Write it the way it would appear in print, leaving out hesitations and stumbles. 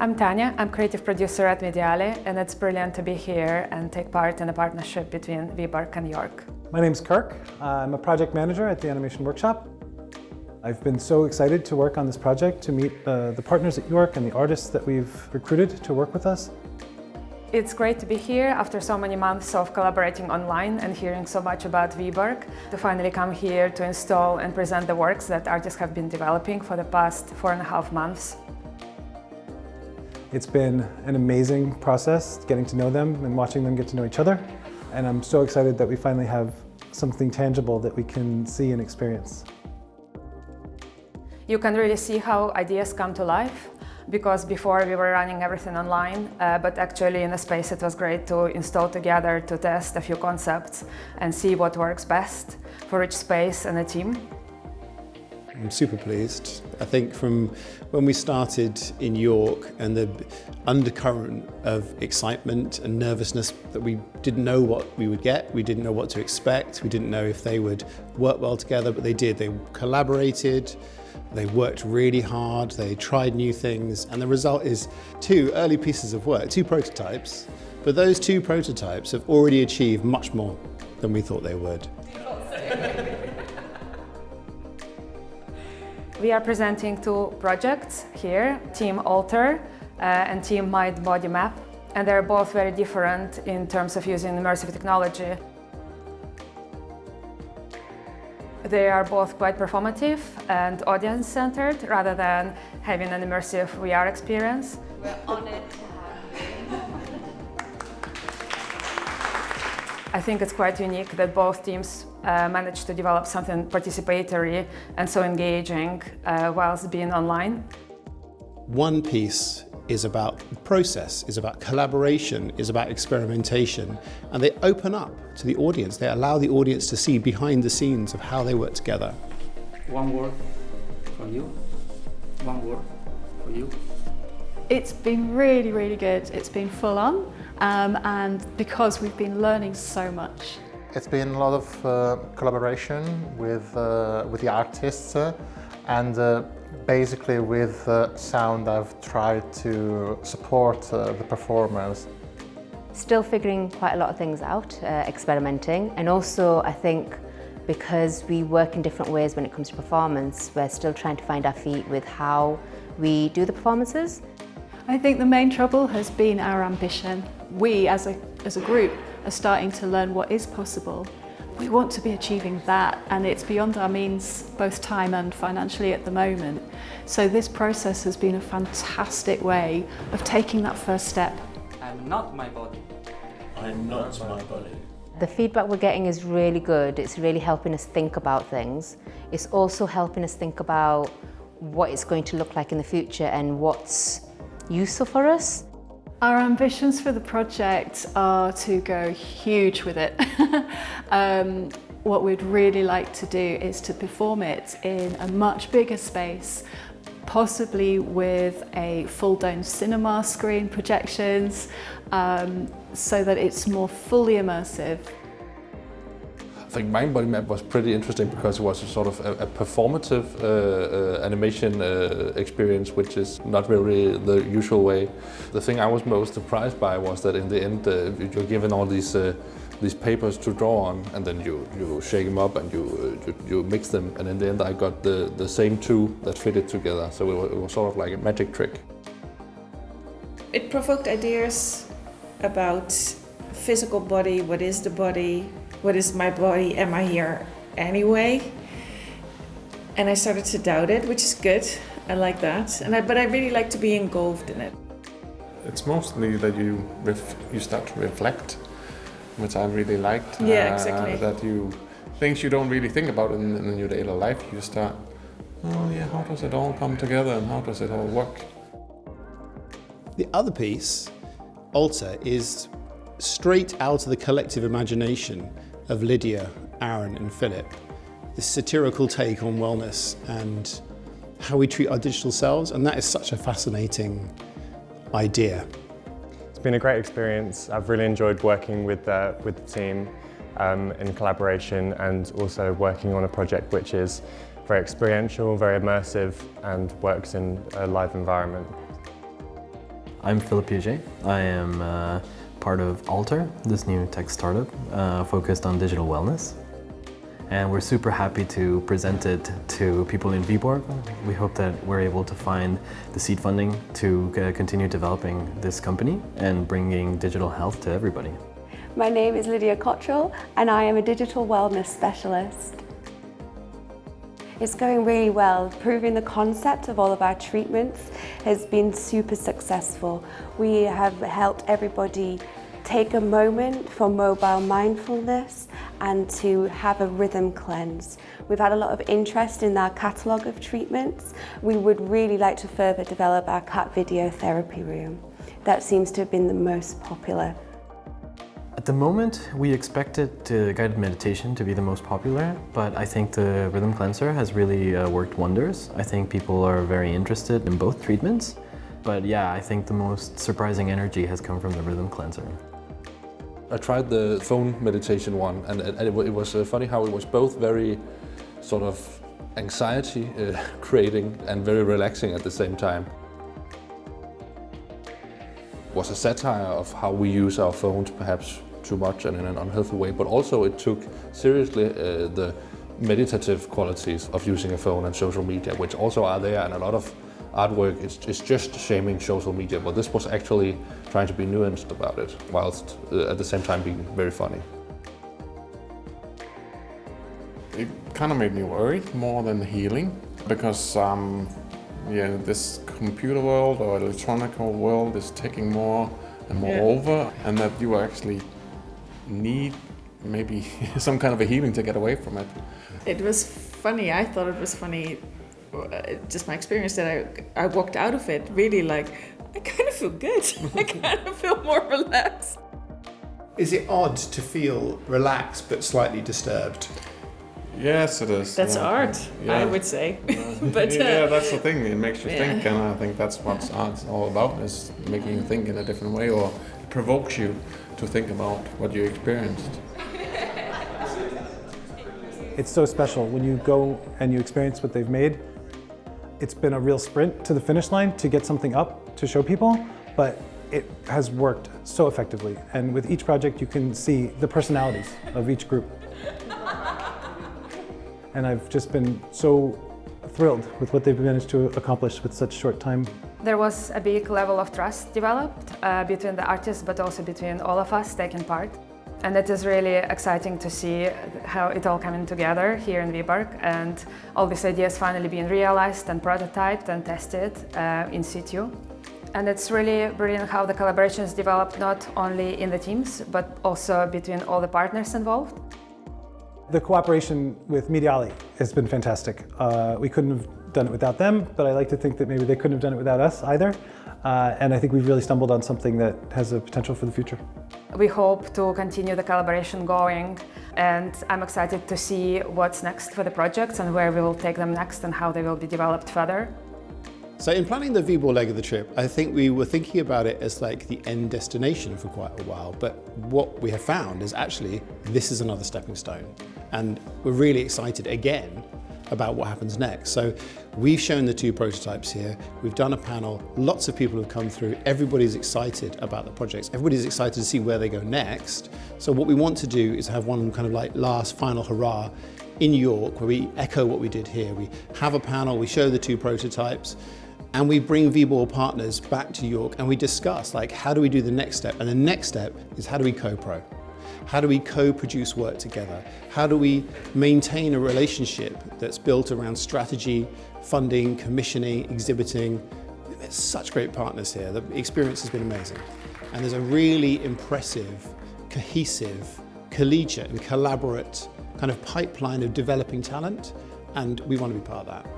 I'm Tanya, I'm creative producer at Mediale, and it's brilliant to be here and take part in a partnership between Viborg and York. My name's Kirk. I'm a project manager at the Animation Workshop. I've been so excited to work on this project, to meet the partners at York and the artists that we've recruited to work with us. It's great to be here after so many months of collaborating online and hearing so much about Viborg, to finally come here to install and present the works that artists have been developing for the past 4.5 months. It's been an amazing process getting to know them and watching them get to know each other. And I'm so excited that we finally have something tangible that we can see and experience. You can really see how ideas come to life, because before we were running everything online, but actually in the space it was great to install together, to test a few concepts and see what works best for each space and a team. I'm super pleased. I think from when we started in York and the undercurrent of excitement and nervousness that we didn't know what we would get, we didn't know what to expect, we didn't know if they would work well together, but they did. They collaborated, they worked really hard, they tried new things, and the result is 2 early pieces of work, 2 prototypes, but those 2 prototypes have already achieved much more than we thought they would. We are presenting 2 projects here, Team Alter and Team Mind Body Map, and they're both very different in terms of using immersive technology. They are both quite performative and audience-centered rather than having an immersive VR experience. We're honored to have you. I think it's quite unique that both teams managed to develop something participatory and so engaging whilst being online. One piece is about process, is about collaboration, is about experimentation, and they open up to the audience. They allow the audience to see behind the scenes of how they work together. One word for you, one word for you. It's been really, really good. It's been full on, and because we've been learning so much. It's been a lot of collaboration with the artists and basically with sound I've tried to support the performers. Still figuring quite a lot of things out, experimenting, and also I think because we work in different ways when it comes to performance, we're still trying to find our feet with how we do the performances. I think the main trouble has been our ambition. We as a group are starting to learn what is possible. We want to be achieving that, and it's beyond our means, both time and financially at the moment. So this process has been a fantastic way of taking that first step. I'm not my body. I'm not my body. The feedback we're getting is really good. It's really helping us think about things. It's also helping us think about what it's going to look like in the future and what's useful for us. Our ambitions for the project are to go huge with it. What we'd really like to do is to perform it in a much bigger space, possibly with a full-dome cinema screen projections, so that it's more fully immersive. I think Mind Body Map was pretty interesting because it was a sort of a performative animation experience, which is not really the usual way. The thing I was most surprised by was that in the end you're given all these papers to draw on, and then you shake them up and you mix them, and in the end I got the same 2 that fitted together, so it was sort of like a magic trick. It provoked ideas about physical body, what is the body, what is my body, am I here anyway? And I started to doubt it, which is good. I like that, but I really like to be engulfed in it. It's mostly that you start to reflect, which I really liked. Yeah, exactly. That things you don't really think about in your daily life, you start, oh yeah, how does it all come together and how does it all work? The other piece, Alter, is straight out of the collective imagination of Lydia, Aaron and Philip. This satirical take on wellness and how we treat our digital selves, and that is such a fascinating idea. It's been a great experience. I've really enjoyed working with the team in collaboration, and also working on a project which is very experiential, very immersive, and works in a live environment. I'm Philip Piaget. I am part of Alter, this new tech startup focused on digital wellness. And we're super happy to present it to people in Viborg. We hope that we're able to find the seed funding to continue developing this company and bringing digital health to everybody. My name is Lydia Cottrell and I am a digital wellness specialist. It's going really well. Proving the concept of all of our treatments has been super successful. We have helped everybody take a moment for mobile mindfulness and to have a rhythm cleanse. We've had a lot of interest in our catalogue of treatments. We would really like to further develop our cat video therapy room. That seems to have been the most popular. At the moment, we expected guided meditation to be the most popular, but I think the rhythm cleanser has really worked wonders. I think people are very interested in both treatments, but yeah, I think the most surprising energy has come from the rhythm cleanser. I tried the phone meditation one, and it was funny how it was both very sort of anxiety creating and very relaxing at the same time. It was a satire of how we use our phones perhaps too much and in an unhealthy way, but also it took seriously the meditative qualities of using a phone and social media, which also are there, and a lot of artwork is just shaming social media, but this was actually trying to be nuanced about it, whilst at the same time being very funny. It kind of made me worried more than healing, because this computer world or electronic world is taking more and more over, and that you actually need maybe some kind of a healing to get away from it. It was funny. I thought it was funny. Just my experience that I walked out of it really like, I kind of feel good. I kind of feel more relaxed. Is it odd to feel relaxed but slightly disturbed? Yes, it is. That's art, I would say. But yeah, that's the thing. It makes you think, and I think that's what art's all about, is making you think in a different way, or it provokes you to think about what you experienced. It's so special when you go and you experience what they've made. It's been a real sprint to the finish line to get something up to show people, but it has worked so effectively. And with each project, you can see the personalities of each group. And I've just been so thrilled with what they've managed to accomplish with such short time. There was a big level of trust developed between the artists, but also between all of us taking part. And it is really exciting to see how it all coming together here in Viborg, and all these ideas finally being realized and prototyped and tested in situ. And it's really brilliant how the collaborations developed not only in the teams, but also between all the partners involved. The cooperation with Mediali has been fantastic. We couldn't have done it without them, but I like to think that maybe they couldn't have done it without us either. And I think we've really stumbled on something that has a potential for the future. We hope to continue the collaboration going, and I'm excited to see what's next for the projects and where we will take them next and how they will be developed further. So in planning the Viborg leg of the trip, I think we were thinking about it as like the end destination for quite a while, but what we have found is actually this is another stepping stone. And we're really excited again about what happens next. So we've shown the 2 prototypes here, we've done a panel, lots of people have come through, everybody's excited about the projects, everybody's excited to see where they go next. So what we want to do is have one kind of like last final hurrah in York where we echo what we did here. We have a panel, we show the 2 prototypes, and we bring Viborg partners back to York and we discuss like how do we do the next step, and the next step is how do we co-pro? How do we co-produce work together? How do we maintain a relationship that's built around strategy, funding, commissioning, exhibiting? There's such great partners here. The experience has been amazing. And there's a really impressive, cohesive, collegiate and collaborate kind of pipeline of developing talent, and we want to be part of that.